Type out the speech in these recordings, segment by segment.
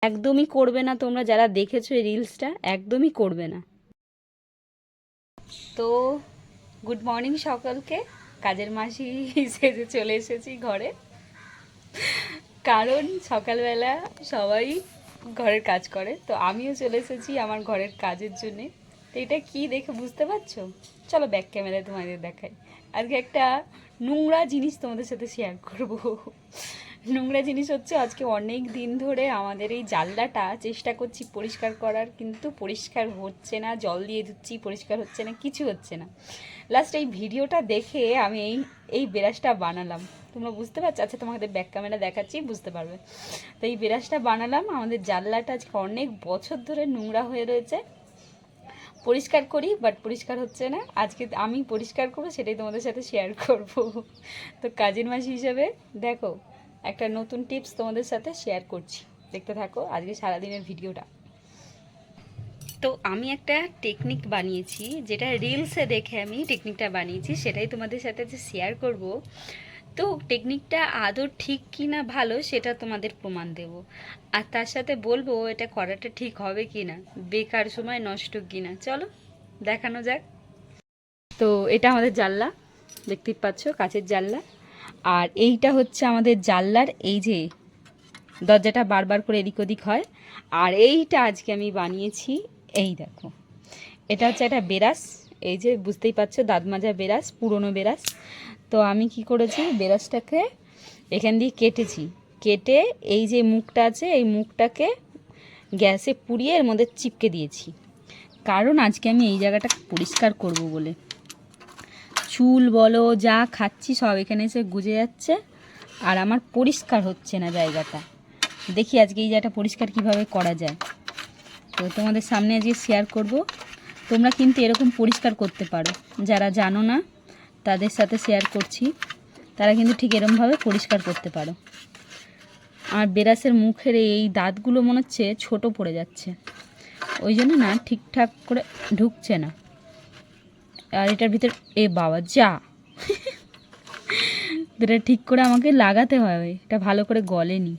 একদমই করবে না তোমরা যারা দেখেছো এই রিলসটা, একদমই করবে না। তো গুড মর্নিং সকলকে। কাজের মাসি সেজে চলে এসেছি ঘরে, কারণ সকালবেলা সবাই ঘরের কাজ করে, তো আমিও চলে এসেছি আমার ঘরের কাজের জন্যে। তো এটা কি দেখে বুঝতে পারছো? চলো ব্যাক ক্যামেরায় তোমাদের দেখাই। আজকে একটা নোংরা জিনিস তোমাদের সাথে শেয়ার করব। নোংরা জিনিস হচ্ছে, আজকে অনেক দিন ধরে আমাদের এই জানলাটা চেষ্টা করছি পরিষ্কার করার, কিন্তু পরিষ্কার হচ্ছে না। জল দিয়ে ধুচ্ছি, পরিষ্কার হচ্ছে না, কিছু হচ্ছে না। লাস্ট এই ভিডিওটা দেখে আমি এই ব্রাশটা বানালাম। তোমরা বুঝতে পারছো? আচ্ছা তোমাদের ব্যাক ক্যামেরা দেখাচ্ছি, বুঝতে পারবে। তো এই ব্রাশটা বানালাম। আমাদের জানলাটা আজকে অনেক বছর ধরে নোংরা হয়ে রয়েছে, পরিষ্কার করি বাট পরিষ্কার হচ্ছে না। আজকে আমি পরিষ্কার করবো, সেটাই তোমাদের সাথে শেয়ার করব। তো কাজের মাসি হিসাবে দেখো একটা নতুন টিপস তোমাদের সাথে শেয়ার করছি, দেখতে থাকো আজকে সারাদিনের ভিডিওটা। তো আমি একটা টেকনিক বানিয়েছি, যেটা রিলসে দেখে আমি টেকনিকটা বানিয়েছি, সেটাই তোমাদের সাথে যে শেয়ার করব। তো টেকনিকটা আদৌ ঠিক কি না ভালো সেটা তোমাদের প্রমাণ দেব, আর তার সাথে বলবো এটা করাটা ঠিক হবে কি না, বেকার সময় নষ্ট কি না। চলো দেখানো যাক। তো এটা আমাদের জানলা, দেখতেই পাচ্ছ, কাচের জানলা। আর এইটা হচ্ছে আমাদের জানলার এই যে দরজাটা বারবার করে এদিক ওদিক হয়। আর এইটা আজকে আমি বানিয়েছি, এই দেখো, এটা হচ্ছে একটা বেরাস। এই যে বুঝতেই পারছো, দাঁত মাজা বেরাস, পুরনো বেরাস। তো আমি কি করেছি, বেরাসটাকে এখান দিয়ে কেটেছি, কেটে এই যে মুখটা আছে এই মুখটাকে গ্যাসে পুড়িয়ে এর মধ্যে চিপকে দিয়েছি, কারণ আজকে আমি এই জায়গাটা পরিষ্কার করব বলে। চুল বলো যা খাচ্ছি সব এখানে এসে গুজে যাচ্ছে, আর আমার পরিষ্কার হচ্ছে না জায়গাটা। দেখি আজকে এই জায়গাটা পরিষ্কার কিভাবে করা যায়, তো তোমাদের সামনে আজকে শেয়ার করব। তোমরা কিন্তু এরকম পরিষ্কার করতে পারো, যারা জানো না তাদের সাথে শেয়ার করছি, তারা কিন্তু ঠিক এরকমভাবে পরিষ্কার করতে পারো। আর বেরাসের মুখের এই দাঁতগুলো মনে হচ্ছে ছোটো পড়ে যাচ্ছে, ওই জন্য না ঠিকঠাক করে ঢুকছে না। আর এটার ভিতর এ বাবা যা এটা ঠিক করে আমাকে লাগাতে হবে, এটা ভালো করে গলেনি।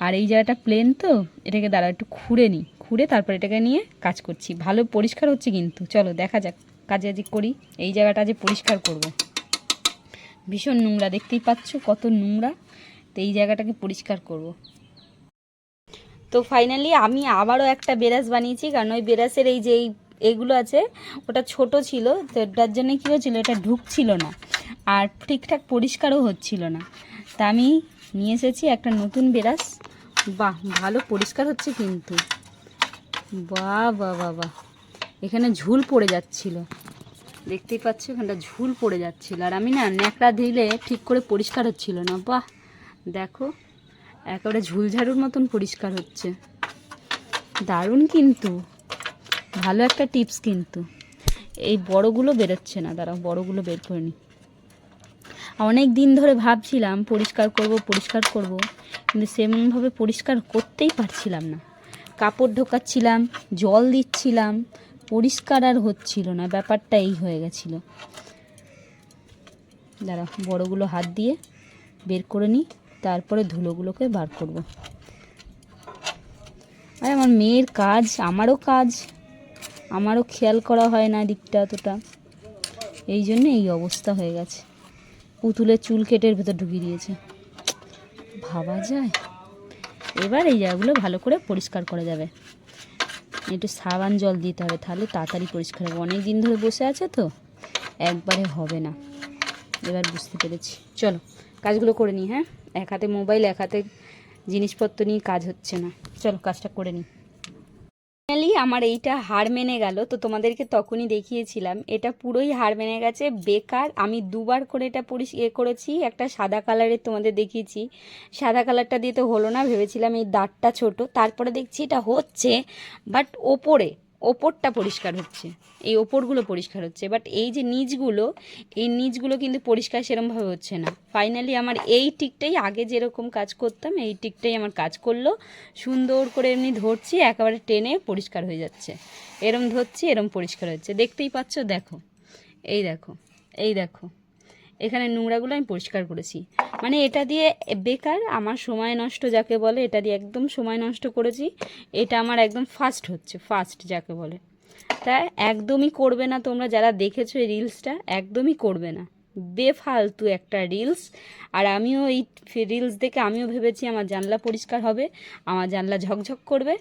আর এই জায়গাটা প্লেন, তো এটাকে দাঁড়া একটু খুঁড়ে নিই, খুঁড়ে তারপর এটাকে নিয়ে কাজ করছি। ভালো পরিষ্কার হচ্ছে কিন্তু, চলো দেখা যাক কাজে আজ করি। এই জায়গাটা আজ পরিষ্কার করব। ভীষণ নোংরা, দেখতেই পাচ্ছ কত নোংরা। তো এই জায়গাটাকে পরিষ্কার করব। তো ফাইনালি আমি আবারও একটা বেরাস বানিয়েছি, কারণ ওই বেরাসের এই যে এইগুলো আছে ওটা ছোট ছিল, তো এটার জন্য কী হচ্ছিলো, এটা ঢুকছিল না আর ঠিকঠাক পরিষ্কারও হচ্ছিল না। তা আমি নিয়ে এসেছি একটা নতুন বেরাস। বাহ, ভালো পরিষ্কার হচ্ছে কিন্তু, বাহ বাহ বাহ বাহ। এখানে ঝুল পড়ে যাচ্ছিল, দেখতেই পাচ্ছ এখানটা ঝুল পড়ে যাচ্ছিল, আর আমি না ন্যাকড়া দিলে ঠিক করে পরিষ্কার হচ্ছিল না। বাহ দেখো, একেবারে ঝুলঝাড়ুর মতন পরিষ্কার হচ্ছে, দারুণ কিন্তু, ভালো একটা টিপস কিন্তু। এই বড়গুলো বেরোচ্ছে না, দাঁড়াও বড়গুলো বের করে নিই। অনেক দিন ধরে ভাবছিলাম পরিষ্কার করব, কিন্তু সেমনভাবে পরিষ্কার করতেই পারছিলাম না। কাপড় ঢোকাচ্ছিলাম, জল দিচ্ছিলাম, পরিষ্কার আর হচ্ছিল না, ব্যাপারটা এই হয়ে গেছিলো। দাঁড়াও বড়গুলো হাত দিয়ে বের করে নিই, তারপরে ধুলোগুলোকে বার করব। আর আমার মেয়ের কাজ, আমারও খেয়াল করা হয় না দিকটা অতটা, এই জন্য এই অবস্থা হয়ে গেছে। পুতুলের চুল কেটে এর ভেতর ঢুকিয়ে দিয়েছে, ভাবা যায়। এবার এই জায়গাগুলো ভালো করে পরিষ্কার করা যাবে, একটু সাবান জল দিতে হবে, তাহলে তাড়াতাড়ি পরিষ্কার হবে। অনেক দিন ধরে বসে আছে তো, একবারে হবে না। এবার বুঝতে পেরেছি, চলো কাজগুলো করে নিই। হ্যাঁ, এক হাতে মোবাইল, এক হাতে জিনিসপত্র নিয়ে কাজ হচ্ছে না, চলো কাজটা করে নিই। ফাইনালি আমার এইটা হার মেনে গেল, তো তোমাদেরকে তখনই দেখিয়েছিলাম এটা পুরোই হার মেনে গেছে, বেকার। আমি দুবার করে এটা করেছি, একটা সাদা কালারের তোমাদের দেখিয়েছি, সাদা কালারটা দিয়ে তো হলো না, ভেবেছিলাম এই দাঁতটা ছোট, তারপরে দেখছি এটা হচ্ছে, বাট ওপরটা পরিষ্কার হচ্ছে, এই ওপরগুলো পরিষ্কার হচ্ছে, বাট এই যে নিচগুলো কিন্তু পরিষ্কার সেরমভাবে হচ্ছে না। ফাইনালি আমার এই টিকটাই, আগে যেরকম কাজ করতাম এই টিকটাই আমার কাজ করলো, সুন্দর করে এমনি ধরছি, একেবারে টেনে পরিষ্কার হয়ে যাচ্ছে। এরম ধরছি, এরম পরিষ্কার হচ্ছে, দেখতেই পাচ্ছ। দেখো এই দেখো, এই দেখো, এখানে নোংরাগুলো আমি পরিষ্কার করেছি। মানে এটা দিয়ে বেকার আমার সময় নষ্ট যাকে বলে, এটা দিয়ে একদম সময় নষ্ট করেছি। এটা আমার একদম ফাস্ট হচ্ছে, ফাস্ট যাকে বলে। তাই একদমই করবে না তোমরা যারা দেখেছো এই রিলসটা, একদমই করবে না, বেফালতু একটা রিলস। আর আমিও এই রিলস দেখে আমিও ভেবেছি আমার জানলা পরিষ্কার হবে, আমার জানলা ঝকঝক করবে।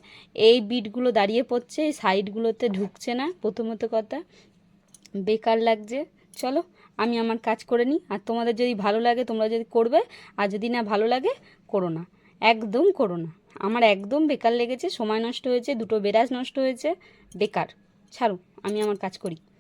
এই বিটগুলো দাঁড়িয়ে পড়ছে, এই সাইডগুলোতে ঢুকছে না, প্রথমত কথা বেকার লাগছে। চলো আমি আমার কাজ করে নিই, আর তোমাদের যদি ভালো লাগে তোমরা যদি করবে, আর যদি না ভালো লাগে করো না, একদম করো না। আমার একদম বেকার লেগেছে, সময় নষ্ট হয়েছে, দুটো ব্রাশ নষ্ট হয়েছে, বেকার। ছাড়ো, আমি আমার কাজ করি।